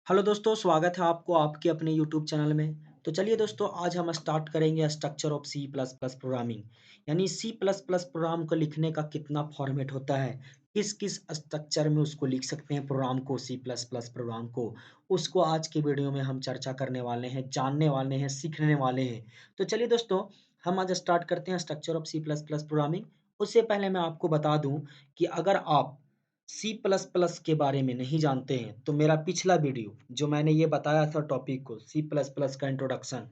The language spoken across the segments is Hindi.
हेलो दोस्तों, स्वागत है आपको आपके अपने यूट्यूब चैनल में। तो चलिए दोस्तों, आज हम स्टार्ट करेंगे structure of C plus plus programming. यानी सी प्लस प्लस प्रोग्राम को लिखने का कितना फॉर्मेट होता है, किस किस स्ट्रक्चर में उसको लिख सकते हैं प्रोग्राम को, सी प्लस प्लस प्रोग्राम को, उसको आज की वीडियो में हम चर्चा करने वाले हैं, जानने वाले हैं, सीखने वाले हैं। तो चलिए दोस्तों, हम आज स्टार्ट करते हैं structure of C plus plus programming. उससे पहले मैं आपको बता दूं कि अगर आप सी प्लस प्लस के बारे में नहीं जानते हैं तो मेरा पिछला वीडियो जो मैंने ये बताया था टॉपिक को, सी प्लस प्लस का इंट्रोडक्शन,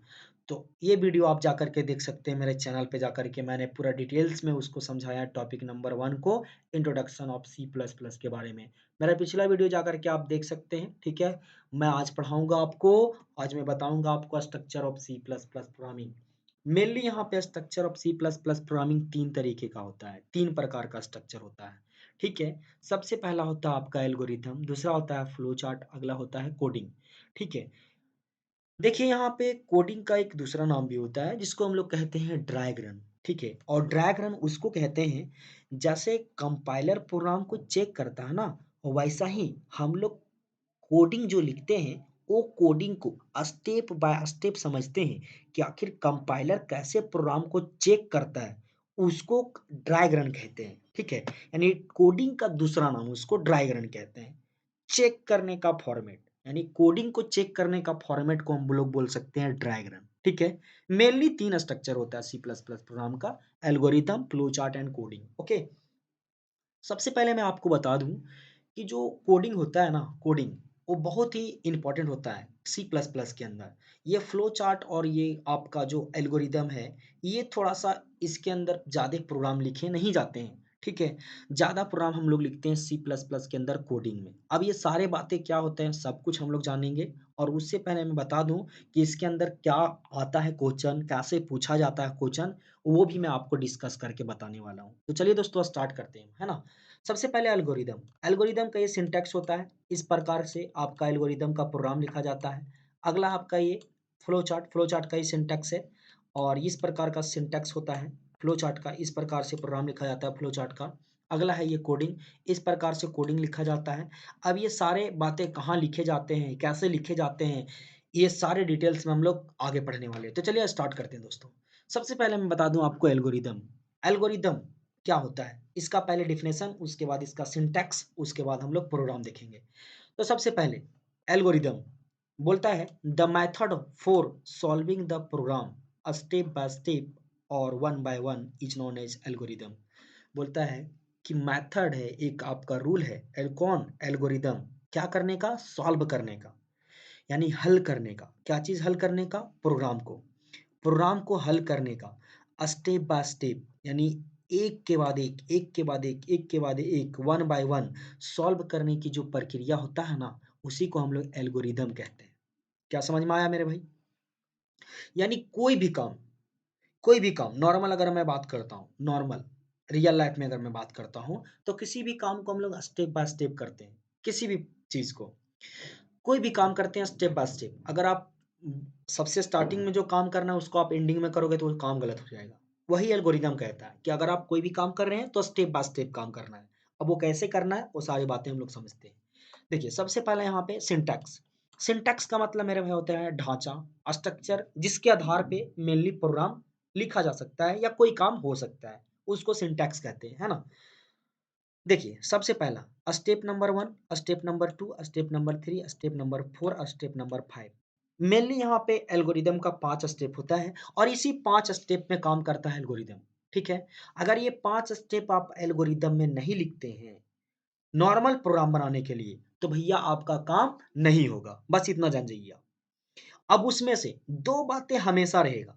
तो ये वीडियो आप जाकर के देख सकते हैं मेरे चैनल पे जाकर के। मैंने पूरा डिटेल्स में उसको समझाया, टॉपिक नंबर 1 को, introduction of C plus plus के बारे में। मेरा पिछला वीडियो जाकर के आप देख सकते हैं, ठीक है। मैं आज पढ़ाऊंगा आपको, आज मैं बताऊंगा आपको structure of C plus plus programming. Mainly यहाँ पे structure of C plus plus programming 3 तरीके का होता है, 3 प्रकार का स्ट्रक्चर होता है, ठीक है। सबसे पहला होता है आपका एल्गोरिथम, दूसरा होता है फ्लो चार्ट, अगला होता है कोडिंग, ठीक है। देखिए यहाँ पे कोडिंग का एक दूसरा नाम भी होता है जिसको हम लोग कहते हैं ड्रैग रन, ठीक है। और ड्रैग रन उसको कहते हैं जैसे कंपाइलर प्रोग्राम को चेक करता है ना, वैसा ही हम लोग कोडिंग जो लिखते हैं वो कोडिंग को स्टेप बाय स्टेप समझते हैं कि आखिर कंपाइलर कैसे प्रोग्राम को चेक करता है, उसको ड्रैग रन कहते हैं, ठीक है। यानी कोडिंग का दूसरा नाम उसको ड्रैग रन कहते हैं। चेक करने का फॉर्मेट, यानी कोडिंग को चेक करने का फॉर्मेट को हम लोग बोल सकते हैं ड्रैग रन, ठीक है। मेनली 3 स्ट्रक्चर होता है सी प्लस प्लस प्रोग्राम का, algorithm, flow chart and coding, okay. सबसे पहले मैं आपको बता दूं कि जो कोडिंग होता है ना, कोडिंग वो बहुत ही इंपॉर्टेंट होता है सी प्लस प्लस के अंदर। ये फ्लो चार्ट और ये आपका जो एल्गोरिदम है, ये थोड़ा सा इसके अंदर ज़्यादा प्रोग्राम लिखे नहीं जाते हैं, ठीक है। ज़्यादा प्रोग्राम हम लोग लिखते हैं सी प्लस प्लस के अंदर कोडिंग में। अब ये सारे बातें क्या होते हैं सब कुछ हम लोग जानेंगे, और उससे पहले मैं बता दूं कि इसके अंदर क्या आता है क्वेश्चन, कैसे पूछा जाता है क्वेश्चन, वो भी मैं आपको डिस्कस करके बताने वाला हूँ। तो चलिए दोस्तों स्टार्ट करते हैं, है ना। सबसे पहले एल्गोरिदम, एल्गोरिदम का ये सिंटैक्स होता है, इस प्रकार से आपका एल्गोरिदम का प्रोग्राम लिखा जाता है। अगला आपका ये फ्लो चार्ट, फ्लो चार्ट का ये सिंटैक्स है, और इस प्रकार का सिंटैक्स होता है फ्लो चार्ट का, इस प्रकार से प्रोग्राम लिखा जाता है फ्लो चार्ट का। अगला है ये कोडिंग, इस प्रकार से कोडिंग लिखा जाता है। अब ये सारे बातें कहाँ लिखे जाते हैं, कैसे लिखे जाते हैं, ये सारे डिटेल्स में हम लोग आगे पढ़ने वाले हैं। तो चलिए स्टार्ट करते हैं दोस्तों। सबसे पहले मैं बता दूं आपको एल्गोरिदम, एल्गोरिदम क्या होता है, इसका पहले डिफिनेशन, उसके बाद इसका सिंटैक्स, उसके बाद हम लोग प्रोग्राम देखेंगे। तो सबसे पहले एल्गोरिदम बोलता है the method for solving the program step by step और one by one is known as algorithm. बोलता है कि मेथड है, एक आपका रूल है, कौन, एल्गोरिदम, क्या करने का, सॉल्व करने का, यानी हल करने का। क्या चीज हल करने का, प्रोग्राम को, प्रोग्राम को हल करने का, स्टेप बाय स्टेप, यानी एक के बाद एक, एक के बाद एक, एक के बाद एक, वन बाय वन सॉल्व करने की जो प्रक्रिया होता है ना, उसी को हम लोग एल्गोरिदम कहते हैं। क्या समझ में आया मेरे भाई। यानी कोई भी काम नॉर्मल अगर मैं बात करता हूँ, नॉर्मल रियल लाइफ में अगर मैं बात करता हूँ, तो किसी भी काम को हम लोग स्टेप बाय स्टेप करते हैं। किसी भी चीज को, कोई भी काम करते हैं स्टेप बाय स्टेप। अगर आप सबसे स्टार्टिंग में जो काम करना है उसको आप एंडिंग में करोगे तो वो काम गलत हो जाएगा। वही एल्गोरिदम कहता है कि अगर आप कोई भी काम कर रहे हैं तो स्टेप बाय स्टेप काम करना है। अब वो कैसे करना है वो सारी बातें हम लोग समझते हैं। देखिए सबसे पहले यहाँ पे सिंटैक्स, सिंटैक्स का मतलब मेरे भाई होता है ढांचा, स्ट्रक्चर, जिसके आधार पे मेनली प्रोग्राम लिखा जा सकता है या कोई काम हो सकता है, उसको सिंटैक्स कहते हैं, है ना। देखिए सबसे पहला step number 1, step number 2, step number 3, step number 4, step number 5। Mainly यहाँ पे एल्गोरिदम का 5 स्टेप होता है, और इसी 5 स्टेप में काम करता है एल्गोरिदम, ठीक है। अगर ये 5 स्टेप आप एल्गोरिदम में नहीं लिखते हैं नॉर्मल प्रोग्राम बनाने के लिए, तो भैया आपका काम नहीं होगा, बस इतना जान जाइए आप। अब उसमें से दो बातें हमेशा रहेगा,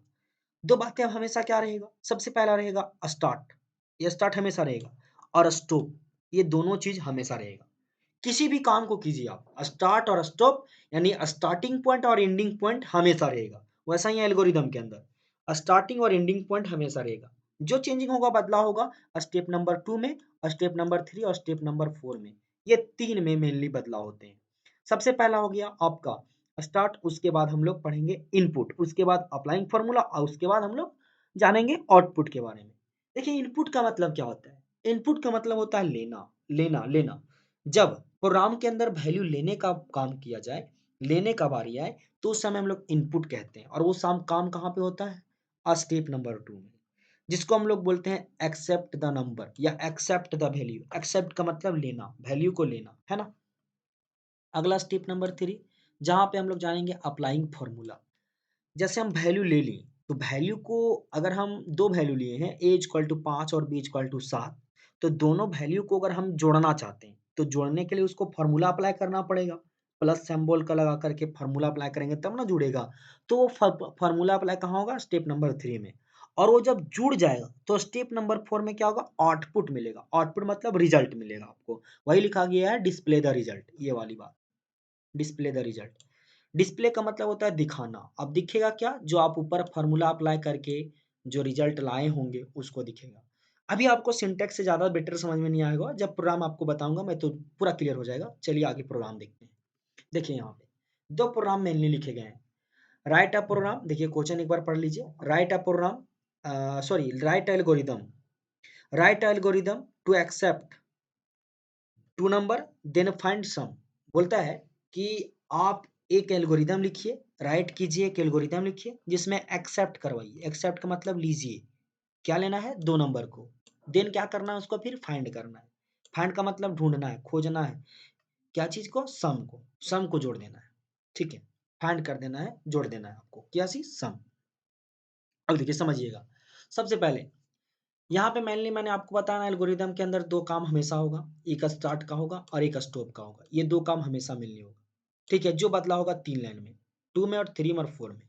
दो बातें हमेशा क्या रहेगा, सबसे पहला रहेगा स्टार्ट, ये स्टार्ट हमेशा रहेगा, और स्टॉप, ये दोनों चीज हमेशा रहेगा। किसी भी काम को कीजिए आप, स्टार्ट और स्टॉप, यानी स्टार्टिंग पॉइंट और एंडिंग पॉइंट हमेशा रहेगा। वैसा ही एल्गोरिदम के अंदर स्टार्टिंग और एंडिंग पॉइंट हमेशा रहेगा। जो चेंजिंग होगा, बदला होगा स्टेप नंबर 2 में, स्टेप नंबर 3 और स्टेप नंबर 4 में। ये तीन में मेनली बदलाव होते हैं। सबसे पहला हो गया आपका स्टार्ट, उसके बाद हम लोग पढ़ेंगे इनपुट, उसके बाद अप्लाइंग फार्मूला, और उसके बाद हम लोग जानेंगे आउटपुट के बारे में। देखिए इनपुट का मतलब क्या होता है, इनपुट का मतलब होता है लेना, लेना, लेना। जब प्रोग्राम के अंदर वैल्यू लेने का काम किया जाए, लेने का बारी आए तो उस समय हम लोग इनपुट कहते हैं, और वो काम कहाँ पे होता है? स्टेप नंबर 2 में, जिसको हम लोग बोलते हैं एक्सेप्ट द नंबर या एक्सेप्ट द वैल्यू। एक्सेप्ट का मतलब लेना, वैल्यू को लेना, है ना? अगला स्टेप नंबर 3, जहाँ पे हम लोग जानेंगे अप्लाइंग फॉर्मूला। जैसे हम वैल्यू ले ली, तो वैल्यू को अगर हम 2 वैल्यू लिए हैं, a इक्वल टू 5 और b इक्वल टू 7, तो दोनों वैल्यू को अगर हम जोड़ना चाहते हैं, तो जोड़ने के लिए उसको फॉर्मूला अप्लाई करना पड़ेगा। प्लस सिंबल का लगा करके फॉर्मूला अप्लाई करेंगे तब ना जुड़ेगा। तो वो फॉर्मूला अप्लाई कहाँ होगा? स्टेप नंबर 3 में। और वो जब जुड़ जाएगा तो स्टेप नंबर 4 में क्या होगा? आउटपुट मिलेगा। आउटपुट मतलब रिजल्ट मिलेगा आपको। वही लिखा गया है डिस्प्ले द रिजल्ट, ये वाली बात। डिस्प्ले द रिजल्ट, डिस्प्ले का मतलब होता है दिखाना। अब दिखेगा क्या? जो आप ऊपर फार्मूला अप्लाई करके जो रिजल्ट लाए होंगे उसको दिखेगा। अभी आपको सिंटेक्स से ज़्यादा बेटर समझ में नहीं आएगा, जब प्रोग्राम आपको बताऊंगा मैं तो पूरा क्लियर हो जाएगा। चलिए आगे प्रोग्राम देखते हैं। देखिए यहाँ पे 2 प्रोग्राम मेनली लिखे गए हैं। राइट अ प्रोग्राम, देखिए क्वेश्चन एक बार पढ़ लीजिए। Write a program, sorry, write algorithm to accept two number then find sum. बोलता है कि आप एक एल्गोरिदम लिखिए, राइट कीजिए, एक एल्गोरिदम लिखिए जिसमें एक्सेप्ट करवाइए। एक्सेप्ट का मतलब लीजिए, क्या लेना है? 2 नंबर को। देन क्या करना है? उसको फिर फाइंड करना है। फाइंड का मतलब ढूंढना है, खोजना है। क्या चीज को? सम को। सम को जोड़ देना है, ठीक है। फाइंड कर देना है, जोड़ देना है आपको, क्या चीज? सम। अब देखिए समझिएगा। सबसे पहले यहाँ पे मेनली मैंने आपको बताया एल्गोरिदम के अंदर 2 काम हमेशा होगा, एक स्टार्ट का होगा और एक स्टॉप का होगा। ये 2 काम हमेशा मिलनी होगा, ठीक है। जो बदला होगा 3 लाइन में, 2 में और 3 में और 4 में।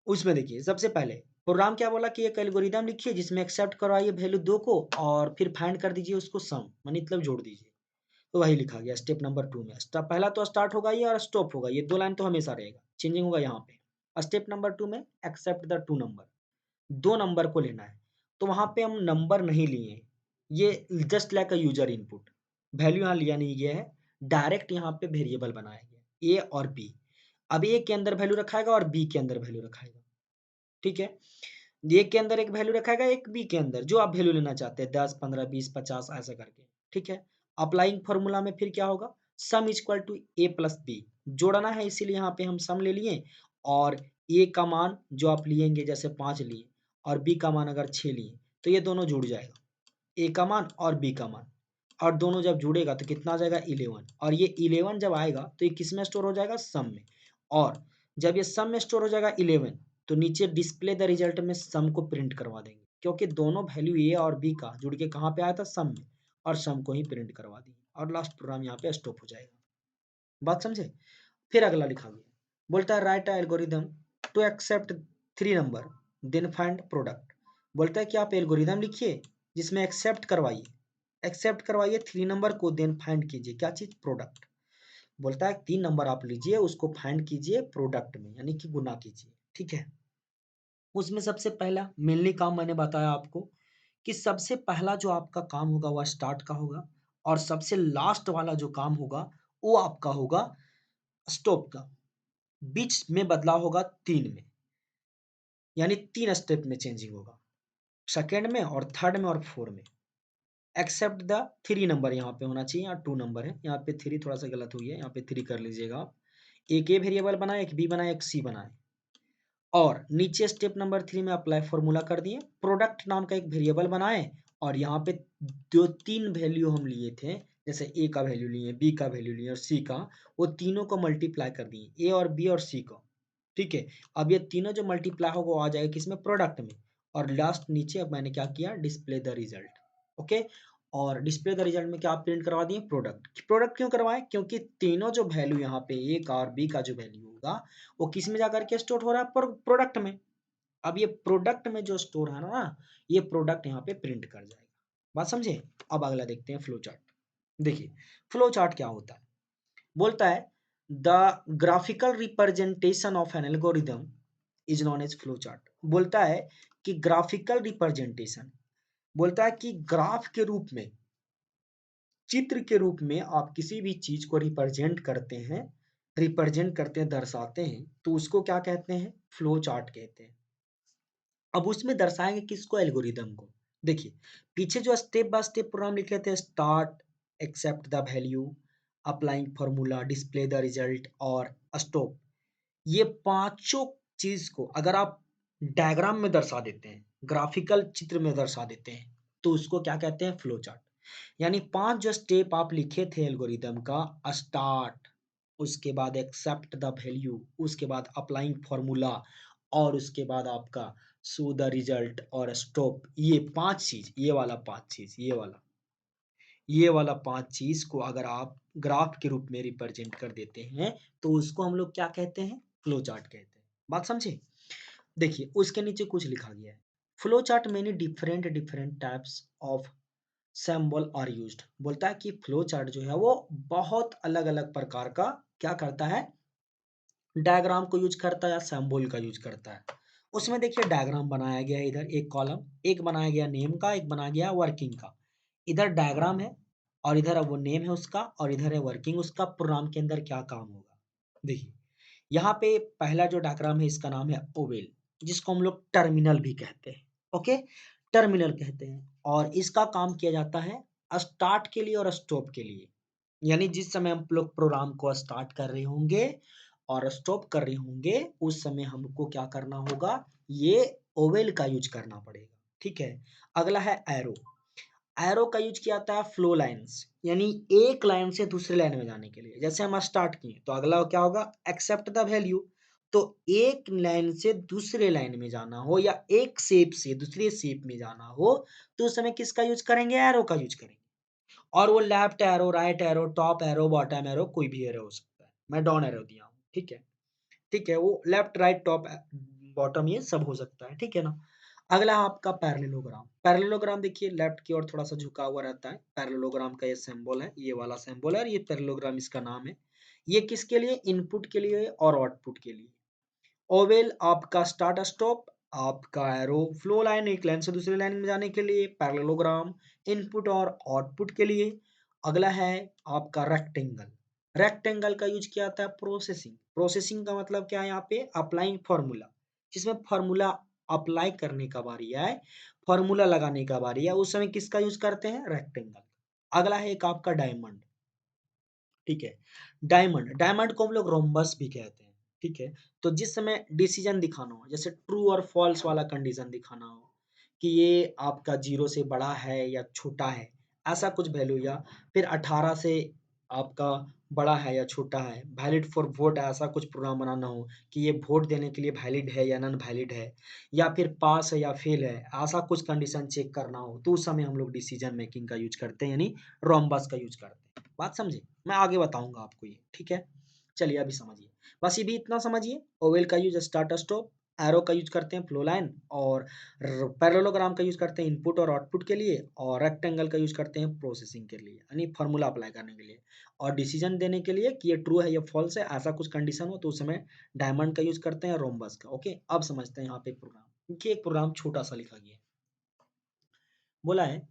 उसमें देखिए सबसे पहले प्रोग्राम क्या बोला कि एक एल्गोरिदम लिखिए जिसमें एक्सेप्ट करवाइए वैल्यू 2 को और फिर फाइंड कर दीजिए उसको सम, मतलब जोड़ दीजिए। तो वही लिखा गया स्टेप नंबर 2 में। पहला तो स्टार्ट होगा ये और स्टॉप होगा, ये 2 लाइन तो हमेशा रहेगा, चेंजिंग होगा यहाँ पे। स्टेप नंबर 2 में एक्सेप्ट द 2 नंबर, 2 नंबर को लेना है। तो वहाँ पे हम नंबर नहीं लिए, ये just like a user input, value यहाँ लिया नहीं गया है। डायरेक्ट यहाँ पे वेरिएबल बनाया गया ए और बी। अब ए के अंदर वैल्यू रखाएगा और बी के अंदर वैल्यू रखाएगा, ठीक है। ए के अंदर एक वैल्यू रखाएगा, एक बी के अंदर जो आप वैल्यू लेना चाहते हैं, 10 15 20 50 ऐसा करके, ठीक है। अप्लाइंग फॉर्मूला में फिर क्या होगा? Sum is equal to A plus B, जोड़ना है इसीलिए यहाँ पे हम सम ले लिए। और ए का मान जो आप लिएंगे, जैसे 5 लिए और बी का मान अगर 6 लिए, तो ये दोनों जुड़ जाएगा, ए का मान और बी का मान। और दोनों जब जुड़ेगा तो कितना आ जाएगा? 11। और ये 11 जब आएगा तो ये किस में स्टोर हो जाएगा? सम में। और जब ये सम में स्टोर हो जाएगा 11, तो नीचे डिस्प्ले द रिजल्ट में सम को प्रिंट करवा देंगे, क्योंकि दोनों वैल्यू ए और बी का जुड़ के कहाँ पे आया था? सम में। और सम को ही प्रिंट करवा देंगे और लास्ट प्रोग्राम यहाँ पे स्टॉप हो जाएगा। बात समझे? फिर अगला लिखा गया, बोलता है write algorithm to accept 3 number then find product. बोलता है कि आप एल्गोरिदम लिखिए जिसमें एक्सेप्ट करवाइए 3 नंबर को, देन फाइंड कीजिए क्या चीज? प्रोडक्ट। बोलता है 3 नंबर आप लीजिए, उसको फाइंड कीजिए प्रोडक्ट में, यानी कि गुना कीजिए, ठीक है। उसमें सबसे पहला मेनली काम मैंने बताया आपको कि सबसे पहला जो आपका काम होगा वह स्टार्ट का होगा, और सबसे लास्ट वाला जो काम होगा वो आपका होगा स्टॉप का। बीच में बदलाव होगा 3 में, यानी 3 स्टेप में चेंजिंग होगा, सेकेंड में और थर्ड में और 4 में। एक्सेप्ट द 3 नंबर यहाँ पे होना चाहिए, यहाँ 2 नंबर है, यहाँ पे 3 थोड़ा सा गलत हुई है, यहाँ पे 3 कर लीजिएगा आप। एक ए वेरिएबल बनाए, एक बी बनाए, एक सी बनाए। और नीचे स्टेप नंबर 3 में अप्लाई फॉर्मूला कर दिए, प्रोडक्ट नाम का एक वेरिएबल बनाए। और यहाँ पे 2 3 वैल्यू हम लिए थे, जैसे ए का वैल्यू लिए, बी का वैल्यू लिए और सी का, वो तीनों को मल्टीप्लाई कर दिए, ए और बी और सी को, ठीक है। अब ये तीनों जो मल्टीप्लाई होगा वो आ जाएगा किसमें? प्रोडक्ट में। और लास्ट नीचे अब मैंने क्या किया? Display the result, okay. और डिस्प्ले द रिजल्ट में क्या प्रिंट करवा दिए? प्रोडक्ट। प्रोडक्ट क्यों करवाएं? क्योंकि तीनों जो वैल्यू यहाँ पे ए का और बी का जो वैल्यू होगा वो किस में जाकर के स्टोर हो रहा है? प्रोडक्ट में। अब ये प्रोडक्ट में जो स्टोर है ना, ये प्रोडक्ट यहाँ पे प्रिंट कर जाएगा। बात समझे? अब अगला देखते हैं फ्लो चार्ट। देखिए फ्लो चार्ट क्या होता है। बोलता है the graphical representation of an algorithm is known as flow chart. बोलता है कि ग्राफिकल रिप्रेजेंटेशन, बोलता है कि ग्राफ के रूप में, चित्र के रूप में आप किसी भी चीज को रिप्रेजेंट करते हैं, दर्शाते हैं, तो उसको क्या कहते हैं? फ्लो चार्ट कहते हैं। अब उसमें दर्शाएंगे किसको? एल्गोरिदम को। देखिए पीछे जो स्टेप बाय स्टेप प्रोग्राम लिखे थे, start, accept the value, applying formula, display the result और स्टॉप। ये पांचों चीज को अगर आप डायग्राम में दर्शा देते हैं, ग्राफिकल चित्र में दर्शा देते हैं, तो उसको क्या कहते हैं? Flow chart. यानी 5 जो स्टेप आप लिखे थे एल्गोरिदम का, स्टार्ट, उसके बाद एक्सेप्ट द वैल्यू, उसके बाद अप्लाइंग फॉर्मूला और उसके बाद आपका शो द रिजल्ट और स्टॉप, ये 5 चीज, ये वाला 5 चीज, ये वाला 5 चीज को अगर आप ग्राफ के रूप में रिप्रेजेंट कर देते हैं, तो उसको हम लोग क्या कहते हैं? फ्लो चार्ट कहते हैं। बात समझे? देखिए उसके नीचे कुछ लिखा गया है, flow chart many different different types of symbol are used. बोलता है कि फ्लो चार्ट जो है वो बहुत अलग अलग प्रकार का क्या करता है? डायग्राम को यूज करता है या सिंबल का यूज करता है। उसमें देखिए डायग्राम बनाया गया है, इधर एक कॉलम, एक बनाया गया नेम का, एक बनाया गया वर्किंग का। इधर डायग्राम है और इधर वो नेम है उसका और इधर है वर्किंग उसका, प्रोग्राम के अंदर क्या काम होगा। देखिए यहाँ पे पहला जो डायग्राम है इसका नाम है ओवेल, जिसको हम लोग टर्मिनल भी कहते हैं। ओके, टर्मिनल कहते हैं और इसका काम किया जाता है स्टार्ट के लिए और स्टॉप के लिए। यानी जिस समय हम लोग प्रोग्राम को स्टार्ट कर रहे होंगे और स्टॉप कर रहे होंगे, उस समय हमको क्या करना होगा? ये ओवेल का यूज करना पड़ेगा। ठीक है, अगला है एरो। एरो का यूज किया जाता है फ्लो लाइंस, यानी एक लाइन से दूसरे लाइन में जाने के लिए। जैसे हम स्टार्ट किए तो अगला क्या होगा? Accept the value. तो एक लाइन से दूसरे लाइन में जाना हो या एक शेप से दूसरे शेप में जाना हो, तो उस समय किसका यूज करेंगे? एरो का यूज करेंगे। और वो left arrow, right arrow, top arrow, bottom arrow, कोई भी एरो हो सकता है। मैं डाउन एरो दिया हूँ, ठीक है। ठीक है, वो लेफ्ट राइट टॉप बॉटम ये सब हो सकता है, ठीक है ना। अगला है आपका पैरेललोग्राम। पैरेललोग्राम देखिए लेफ्ट की ओर थोड़ा सा झुका हुआ रहता है। पैरेललोग्राम का ये सिंबल है, ये वाला सिंबल है और ये पैरेललोग्राम इसका नाम है। ये किसके लिए? इनपुट के लिए और आउटपुट के लिए। ओवेल आपका स्टार्ट स्टॉप, आपका एरो फ्लो लाइन, एक लाइन से दूसरी लाइन में जाने के लिए, पैरेललोग्राम इनपुट और आउटपुट के लिए। अगला है आपका रेक्टेंगल। रेक्टेंगल का यूज किया जाता है प्रोसेसिंग। प्रोसेसिंग का मतलब क्या है? यहाँ पे अप्लाइंग फॉर्मूला, जिसमें फॉर्मूला अप्लाई करने का बारी है, फॉर्मूला लगाने का बारी है, उस समय किसका यूज करते हैं? रेक्टेंगल। अगला है एक आपका डायमंड। ठीक है, डायमंड, डायमंड को हम लोग रोम्बस भी कहते हैं। ठीक है, तो जिस समय डिसीजन दिखाना हो, जैसे ट्रू और फॉल्स वाला कंडीशन दिखाना हो कि ये आपका 0 से बड़ा है या छोटा है, ऐसा कुछ वैल्यू, या फिर 18 से आपका बड़ा है या छोटा है, वैलिड फॉर वोट, ऐसा कुछ प्रोग्राम बनाना हो कि ये वोट देने के लिए वैलिड है या नॉन वैलिड है, या फिर पास है या फेल है, ऐसा कुछ कंडीशन चेक करना हो, तो उस समय हम लोग डिसीजन मेकिंग का यूज करते हैं, यानी रोम्बस का यूज करते हैं। बात समझे? मैं आगे बताऊंगा आपको ये, ठीक है। चलिए अभी समझिए, बस ये भी इतना समझिए। ओवेल का यूज स्टार्ट स्टॉप, एरो का यूज करते हैं फ्लो लाइन, और पैरेललोग्राम का यूज करते हैं इनपुट और आउटपुट के लिए, और रेक्टेंगल का यूज करते हैं प्रोसेसिंग के लिए, यानी फॉर्मूला अप्लाई करने के लिए, और डिसीजन देने के लिए कि ये ट्रू है या फॉल्स है, ऐसा कुछ कंडीशन हो तो उस समय डायमंड का यूज करते हैं, रोम्बस का। ओके, अब समझते हैं यहाँ पे प्रोग्राम, क्योंकि एक प्रोग्राम छोटा सा लिखा गया है। बोला है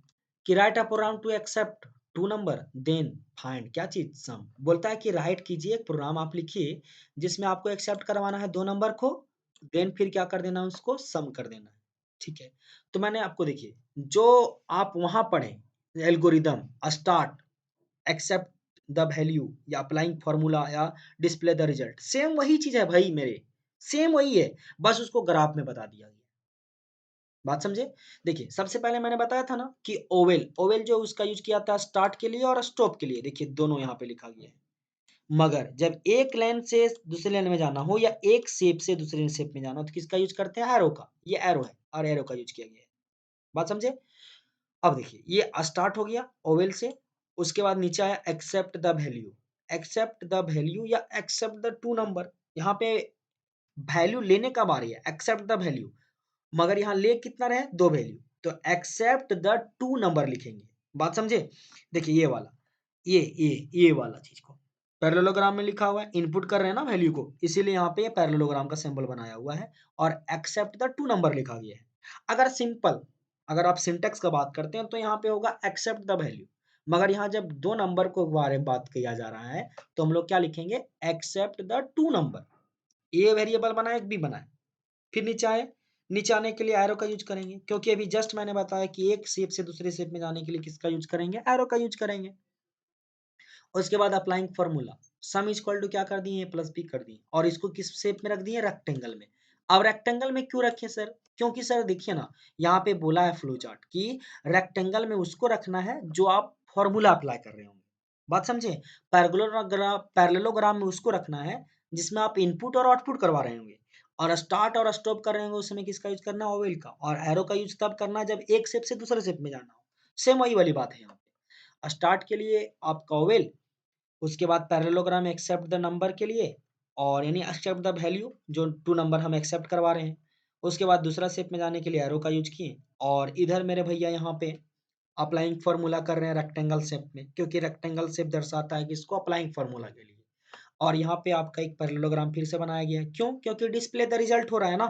कि write a program to accept two number then find क्या चीज? सम। बोलता है कि राइट कीजिए एक प्रोग्राम, आप लिखिए जिसमें आपको एक्सेप्ट करवाना है 2 नंबर को, देन फिर क्या कर देना है? उसको सम कर देना है। ठीक है, तो मैंने आपको देखिए जो आप वहां पढ़े, algorithm, start, accept the value या अप्लाइंग फॉर्मूला या डिस्प्ले द रिजल्ट, सेम वही चीज है भाई मेरे, सेम वही है, बस उसको ग्राफ में बता दिया गया। बात समझे? देखिए सबसे पहले मैंने बताया था ना कि ओवेल, ओवेल जो उसका यूज किया था स्टार्ट के लिए और स्टॉप के लिए, देखिए दोनों यहाँ पे लिखा गया है। मगर जब एक लाइन से दूसरे लाइन में जाना हो या एक शेप से दूसरे शेप में जाना हो, तो किसका यूज करते हैं? एरो का। ये एरो है और एरो का यूज किया गया है। बात समझे? अब देखिए ये स्टार्ट हो गया ओवेल से, उसके बाद नीचे आया accept the value. Accept the value या एक्सेप्ट द 2 नंबर, यहाँ पे वैल्यू लेने का बारी है, एक्सेप्ट द वैल्यू, मगर यहाँ ले कितना रहे? 2 वैल्यू, तो एक्सेप्ट द 2 नंबर लिखेंगे। बात समझे? देखिए ये वाला, ये वाला चीज को पैरेललोग्राम में लिखा हुआ है, इनपुट कर रहे हैं ना वैल्यू को, इसीलिए यहाँ पे पैरेललोग्राम का सिंबल बनाया हुआ है और एक्सेप्ट द 2 नंबर लिखा गया है। अगर सिंपल, अगर आप सिंटेक्स का बात करते हैं तो यहाँ पे होगा एक्सेप्ट द वैल्यू, मगर यहाँ जब 2 नंबर को बारे में बात किया जा रहा है तो हम लोग क्या लिखेंगे? Accept the 2 number. A variable बना है, एक भी बना है। फिर नीचे आए, नीचे आने के लिए एरो का यूज करेंगे, क्योंकि अभी जस्ट मैंने बताया कि एक शेप से दूसरे शेप में जाने के लिए किसका यूज करेंगे? एरो का यूज करेंगे। उसके बाद applying formula, sum is equal to क्या कर दिए, प्लस बी कर दिए, और इसको किस शेप में रख दिए, रेक्टेंगल में। अब रेक्टेंगल में क्यों रखे सर, क्योंकि सर देखिए ना, यहाँ पे बोला है फ्लो चार्ट कि रेक्टेंगल में उसको रखना है जो आप फॉर्मूला अप्लाई कर रहे होंगे, बात समझे। पैरेललोग्राम में उसको रखना है जिसमें आप इनपुट और आउटपुट करवा रहे होंगे, और स्टार्ट और स्टॉप कर रहे होंगे उस समय किसका यूज करना है, ओवेल का, और एरो का यूज तब करना है जब एक शेप से दूसरे शेप में जाना हो। सेम वही वाली बात है यहाँ पे, स्टार्ट के लिए आपका ओवेल, उसके बाद पैरेललोग्राम एक्सेप्ट द नंबर के लिए, और यानी एक्सेप्ट द वैल्यू जो टू नंबर हम एक्सेप्ट करवा रहे हैं। उसके बाद दूसरा शेप में जाने के लिए एरो का यूज किए, और इधर मेरे भैया यहाँ पे अप्लाइंग फार्मूला कर रहे हैं रेक्टेंगल शेप में, क्योंकि रेक्टेंगल शेप दर्शाता है कि इसको अप्लाइंग फार्मूला के लिए। और यहाँ पे आपका एक पैरेललोग्राम फिर से बनाया गया है, क्यों, क्योंकि डिस्प्ले द रिजल्ट हो रहा है ना,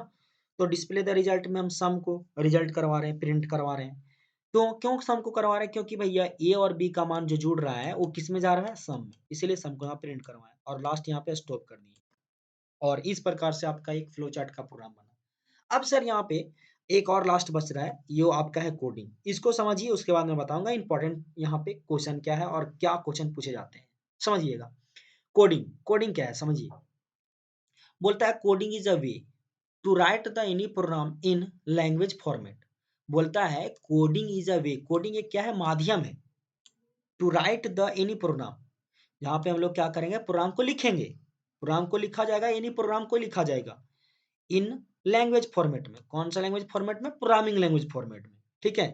तो डिस्प्ले द रिजल्ट में हम सम को रिजल्ट करवा रहे हैं, प्रिंट करवा रहे हैं। तो क्यों सम को करवा रहे हैं, क्योंकि भैया ए और बी का मान जो जुड़ रहा है वो किस में जा रहा है, सम में, इसीलिए सम को यहाँ प्रिंट करवाएं, और लास्ट यहाँ पे स्टॉप कर दिए। और इस प्रकार से आपका एक फ्लो चार्ट का प्रोग्राम बना। अब सर यहाँ पे एक और लास्ट बच रहा है, ये आपका है कोडिंग, इसको समझिए, उसके बाद मैं बताऊंगा इंपॉर्टेंट यहाँ पे क्वेश्चन क्या है और क्या क्वेश्चन पूछे जाते हैं, समझिएगा। कोडिंग, कोडिंग क्या है समझिए। बोलता है coding is a way to write the any program in language format. बोलता है coding is a way, coding एक क्या है, माध्यम है, to write the any program, यहाँ पे हम लोग क्या करेंगे, प्रोग्राम को लिखेंगे, प्रोग्राम को लिखा जाएगा, एनी प्रोग्राम को लिखा जाएगा इन लैंग्वेज फॉर्मेट में, कौन सा लैंग्वेज फॉर्मेट में, प्रोग्रामिंग लैंग्वेज फॉर्मेट में, ठीक है।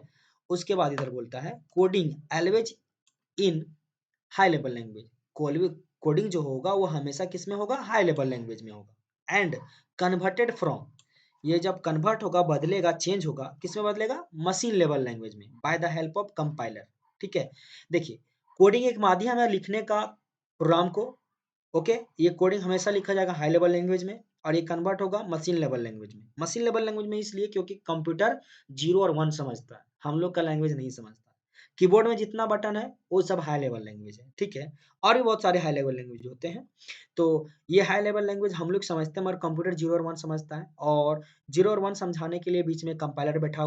उसके बाद इधर बोलता है कोडिंग एलवेज इन हाई लेवल लैंग्वेज, कोडिंग जो होगा वो हमेशा किस में होगा, हाई लेवल लैंग्वेज में होगा। एंड कन्वर्टेड फ्रॉम, ये जब कन्वर्ट होगा, बदलेगा, चेंज होगा, किस में बदलेगा, मशीन लेवल लैंग्वेज में, by the help of compiler, ठीक है। देखिए कोडिंग एक माध्यम है लिखने का प्रोग्राम को, ओके, ये कोडिंग हमेशा लिखा जाएगा हाई लेवल लैंग्वेज में, और ये कन्वर्ट होगा मशीन लेवल लैंग्वेज में, मशीन लेवल लैंग्वेज में इसलिए क्योंकि कंप्यूटर 0 और 1 समझता है, हम लोग का लैंग्वेज नहीं समझता। कीबोर्ड में जितना बटन है वो सब हाई लेवल लैंग्वेज है, ठीक है। और भी बहुत सारे हाई लेवल लैंग्वेज होते हैं, तो ये हाई लेवल लैंग्वेज हम लोग समझते हैं, मगर कंप्यूटर 0 और 1 समझता है, और 0 और 1 समझाने के लिए बीच में कंपाइलर बैठा हुआ